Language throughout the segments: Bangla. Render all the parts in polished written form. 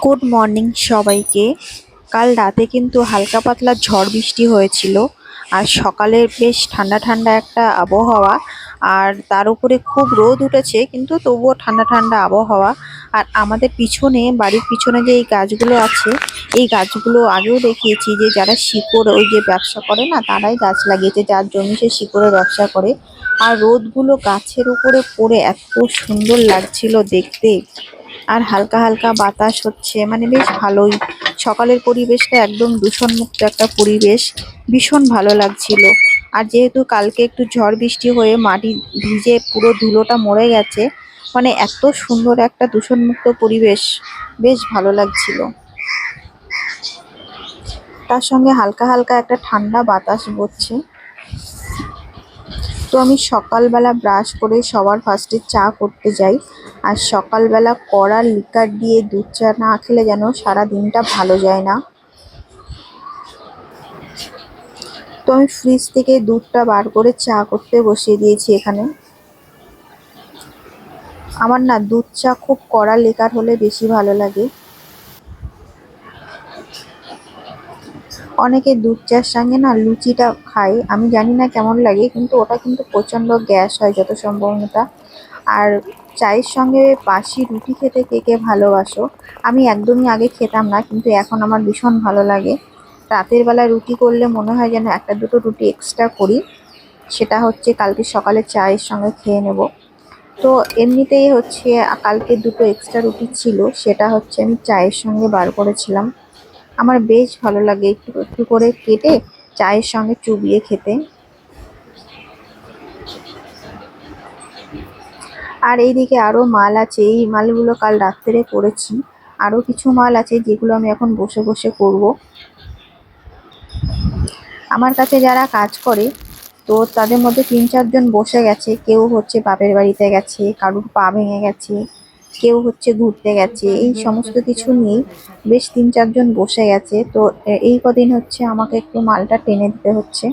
গুড মর্নিং সবাইকে। কাল রাতে কিন্তু হালকা পাতলা ঝড় বৃষ্টি হয়েছিল, আর সকালে বেশ ঠান্ডা ঠান্ডা একটা আবহাওয়া। আর তার উপরে খুব রোদ উঠেছে, কিন্তু তবুও ঠান্ডা ঠান্ডা আবহাওয়া। আর আমাদের পিছনে, বাড়ির পিছনে যে এই গাছগুলো আছে, এই গাছগুলো আগেও দেখিয়েছি যে যারা শিকড় ওই যে ব্যবসা করে না, তারাই গাছ লাগিয়েছে, যার জমি সে শিকড়ের ব্যবসা করে। আর রোদগুলো গাছের উপরে পড়ে এত সুন্দর লাগছিল দেখতে। আর হালকা হালকা বাতাস হচ্ছে, মানে বেশ ভালোই। সকালের পরিবেশটা একদম দূষণমুক্ত একটা পরিবেশ, ভীষণ ভালো লাগছিল। আর যেহেতু কালকে একটু ঝড় বৃষ্টি হয়ে মাটি ভিজে পুরো ধুলোটা মরে গেছে, মানে এত সুন্দর একটা দূষণমুক্ত পরিবেশ, বেশ ভালো লাগছিল। তার সঙ্গে হালকা হালকা একটা ঠান্ডা বাতাস বইছে। তো আমি সকালবেলা ব্রাশ করে সবার ফার্স্টে চা করতে যাই। আর সকালবেলা কড়া লিকার দিয়ে দুধ চা না খেলে যেন সারা দিনটা ভালো যায় না। তো আমি ফ্রিজ থেকে দুধটা বার করে চা করতে বসিয়ে দিয়েছি এখানে। আমার না দুধ চা খুব কড়া লিকার হলে বেশি ভালো লাগে। অনেকে দুধ চার সঙ্গে না লুচিটা খায়, আমি জানি না কেমন লাগে, কিন্তু ওটা কিন্তু প্রচণ্ড গ্যাস হয় যত সম্ভবতা। আর চায়ের সঙ্গে বাসি রুটি খেতে কে কে ভালোবাসো? আমি একদমই আগে খেতাম না, কিন্তু এখন আমার ভীষণ ভালো লাগে। রাতের বেলা রুটি করলে মনে হয় যেন একটা দুটো রুটি এক্সট্রা করি, সেটা হচ্ছে কালকে সকালে চায়ের সঙ্গে খেয়ে নেব। তো এমনিতেই হচ্ছে কালকে দুটো এক্সট্রা রুটি ছিল, সেটা হচ্ছে আমি চায়ের সঙ্গে বার করেছিলাম। আমার বেশ ভালো লাগে একটু একটু করে কেটে চায়ের সঙ্গে চুবিয়ে খেতে। আর এইদিকে আরো মাল আছে, এই মালগুলো কাল রাত্রে করেছি। আরো কিছু মাল আছে যেগুলো আমি এখন বসে বসে করব। আমার কাছে যারা কাজ করে, তো তাদের মধ্যে ৩-৪ জন বসে গেছে। কেউ হচ্ছে বাপের বাড়িতে গেছে, কারুর পা ভেঙে গেছে, কেউ হচ্ছে ঘুরতে গেছে, এই সমস্ত কিছু নিয়েই বেশ ৩-৪ জন বসে গেছে। তো এই কদিন হচ্ছে আমাকে একটু মালটা টেনে দিতে হচ্ছে।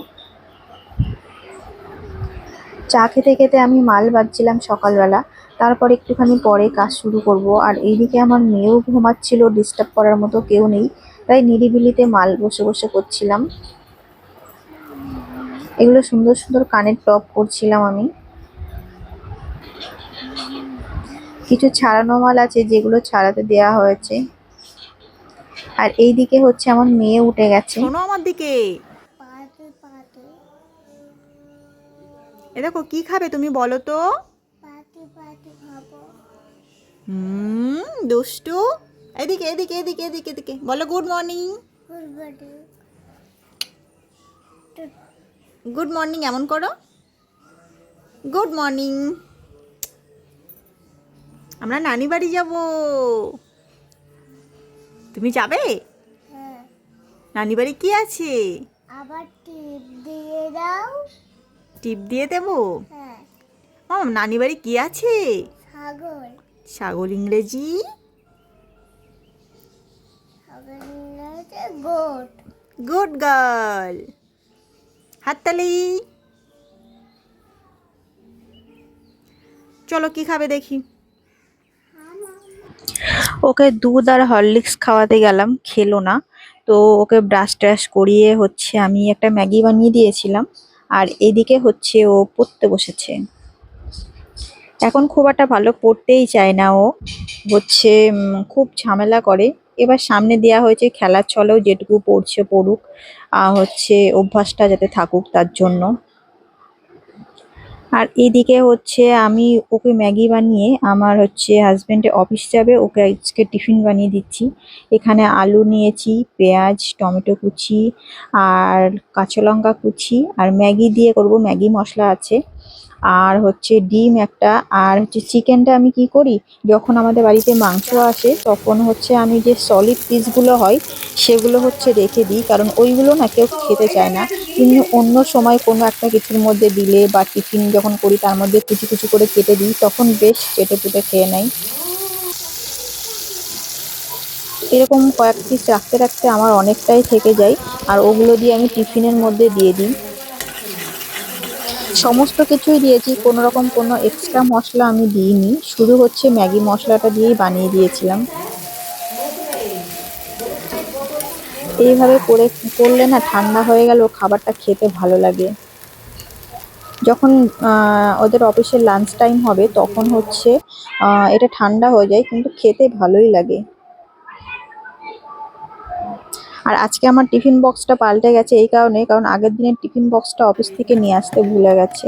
চা খেতে খেতে আমি মাল বাজছিলাম সকালবেলা। তারপর একটুখানি পরে কাজ শুরু করব। আর এইদিকে আমার মেয়েও ঘুমাচ্ছিল, ডিস্টার্ব করার মতো কেউ নেই, তাই নিরিবিলিতে মাল বসে বসে করছিলাম। এগুলো সুন্দর সুন্দর কানের টপ করছিলাম আমি। কিছু ছাড়ানো মাল আছে যেগুলো ছাড়াতে দেয়া হয়েছে। আর এইদিকে হচ্ছে আমার মেয়ে উঠে গেছে। শোনো আমার দিকে। এ দেখো কি খাবে তুমি বলো তো? দুষ্টু। এদিকে এদিকে এদিকে এদিকে এদিকে বলো গুড মর্নিং। গুড মর্নিং এমন করো। Good morning. আমরা নানি বাড়ি যাব। তুমি যাবে? নানি বাড়ি কি আছে? আবার টিপ দিয়ে দাও। টিপ দিয়ে দেবো? হ্যাঁ। নানি বাড়ি কি আছে? ছাগল। ছাগল ইংরেজি? ছাগল ইংরেজি গোট। Good girl. হাততালি। চলো কি খাবে দেখি। ওকে দুধ আর হরলিক্স খাওয়াতে গেলাম, খেলো না। তো ওকে ব্রাশ ট্রাশ করিয়ে হচ্ছে আমি একটা ম্যাগি বানিয়ে দিয়েছিলাম। আর এদিকে হচ্ছে ও পড়তে বসেছে। এখন খুব একটা ভালো পড়তেই চায় না ও, হচ্ছে খুব ঝামেলা করে। এবার সামনে দেয়া হয়েছে খেলার ছলেও যেটুকু পড়ছে পড়ুক, হচ্ছে অভ্যাসটা যাতে থাকুক তার জন্য। আর এদিকে হচ্ছে আমি ওকে ম্যাগি বানিয়ে, আমার হচ্ছে হাজবেন্ডের অফিস যাবে, ওকে আজকে টিফিন বানিয়ে দিচ্ছি। এখানে আলু নিয়েছি, পেঁয়াজ, টমেটো কুচি, আর কাঁচা লঙ্কা কুচি, আর ম্যাগি দিয়ে করব, ম্যাগি মশলা আছে। আর হচ্ছে ডিম একটা। আর হচ্ছে চিকেনটা আমি কি করি, যখন আমাদের বাড়িতে মাংস আসে তখন হচ্ছে আমি যে সলিড পিসগুলো হয় সেগুলো হচ্ছে রেখে দিই, কারণ ওইগুলো না কেউ খেতে চায় না। কিন্তু অন্য সময় কোনো একটা কিছুর মধ্যে দিলে বা টিফিন যখন করি তার মধ্যে কুচি কুচি করে কেটে দিই, তখন বেশ চেটে পুটে খেয়ে নেয়। এরকম কয়েক পিস রাখতে রাখতে আমার অনেকটাই থেকে যায়, আর ওগুলো দিয়ে আমি টিফিনের মধ্যে দিয়ে দিই। সমস্ত কিছুই দিয়েছি, কোনো রকম কোনো এক্সট্রা মশলা আমি দিইনি, শুধু হচ্ছে ম্যাগি মশলাটা দিয়েই বানিয়ে দিয়েছিলাম। এইভাবে করলে না ঠান্ডা হয়ে গেল খাবারটা খেতে ভালো লাগে। যখন ওদের অফিসের লাঞ্চ টাইম হবে তখন হচ্ছে এটা ঠান্ডা হয়ে যায় কিন্তু খেতে ভালোই লাগে। আর আজকে আমার টিফিন বক্সটা পাল্টে গেছে এই কারণে, কারণ আগের দিনের টিফিন বক্সটা অফিস থেকে নিয়ে আসতে ভুলে গেছে।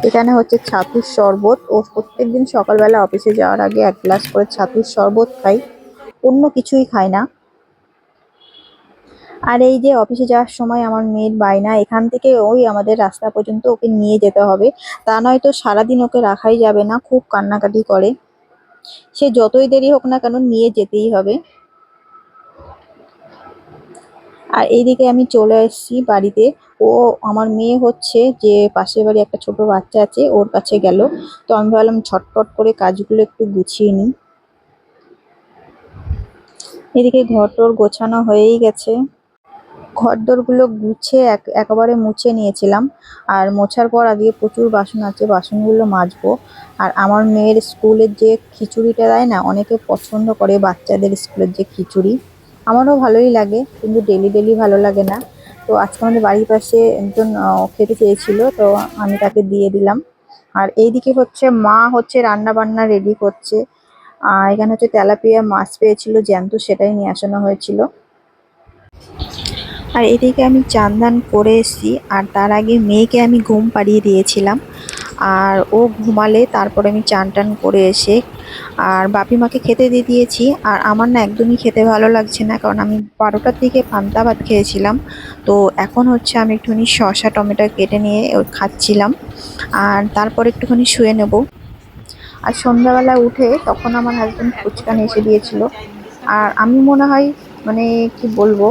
এখানে হচ্ছে ছাতুর শরবত। ও প্রত্যেকদিন সকালবেলা অফিসে যাওয়ার আগে এক গ্লাস করে ছাতুর শরবত খাই, অন্য কিছুই খাই না। আর এই যে অফিসে যাওয়ার সময় আমার মেয়ের বায়না, এখান থেকে ওই আমাদের রাস্তা পর্যন্ত ওকে নিয়ে যেতে হবে, তা নয়তো সারাদিন ওকে রাখাই যাবে না, খুব কান্নাকাটি করে। সে যতই দেরি হোক না কেন নিয়ে যেতেই হবে। আর এইদিকে আমি চলে এসেছি বাড়িতে। ও আমার মেয়ে হচ্ছে যে পাশের বাড়ি একটা ছোট বাচ্চা আছে ওর কাছে গেল, তো আমি ভাবলাম ঝটপট করে কাজগুলো একটু গুছিয়ে নিই। এদিকে ঘর টর গোছানো হয়েই গেছে। ঘরদোরগুলো গুছিয়ে একেবারে মুছে নিয়েছিলাম। আর মোছার পর আজকে প্রচুর বাসন আছে, বাসনগুলো মাজবো। আর আমার মেয়ের স্কুলের যে খিচুড়িটা দেয় না, অনেকে পছন্দ করে বাচ্চাদের স্কুলের যে খিচুড়ি, আমারও ভালোই লাগে কিন্তু ডেলি ডেলি ভালো লাগে না। তো আজকে আমাদের বাড়ির পাশে একজন খেতে চেয়েছিল, তো আমি তাকে দিয়ে দিলাম। আর এইদিকে হচ্ছে মা হচ্ছে রান্না বান্না রেডি করছে। এখানে হচ্ছে তেলাপিয়া মাছ পেয়েছিল জ্যান্ত, সেটাই নিয়ে আসানো হয়েছিল। আর এদিকে আমি চান দান করে এসেছি, আর তার আগে মেয়েকে আমি ঘুম পাড়িয়ে দিয়েছিলাম। আর ও ঘুমালে তারপরে আমি চান টান করে এসে আর বাপি মাকে খেতে দিয়ে দিয়েছি। আর আমার না একদমই খেতে ভালো লাগছে না, কারণ আমি 12টার দিকে পান্তা ভাত খেয়েছিলাম। তো এখন হচ্ছে আমি একটুখানি শসা টমেটো কেটে নিয়ে খাচ্ছিলাম, আর তারপর একটুখানি শুয়ে নেব। আর সন্ধ্যাবেলা উঠে তখন আমার হাজবেন্ড ফুচকা নিয়ে এসে দিয়েছিল। আর আমি মনে হয় মানে কি বলবো,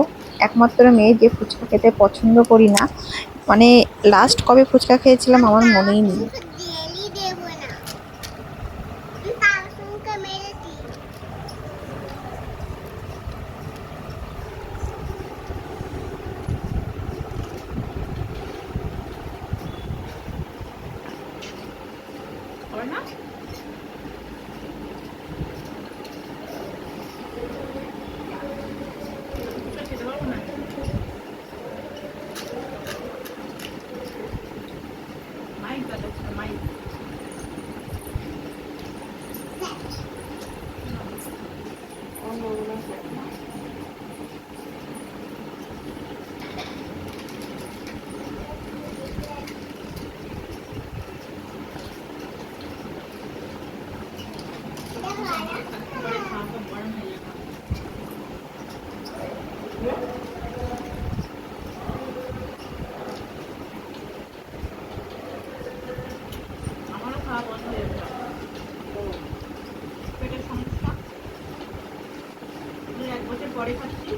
একমাত্র মেয়ে যে ফুচকা খেতে পছন্দ করি না। মানে লাস্ট কবে ফুচকা খেয়েছিলাম আমার মনেই নেই। ডেলি দেবো না, তার সঙ্গে মেরেছি। আমারও খাওয়া বন্ধ হয়ে গেল, পেটের সমস্যা। 1 বছর পরে খাচ্ছি।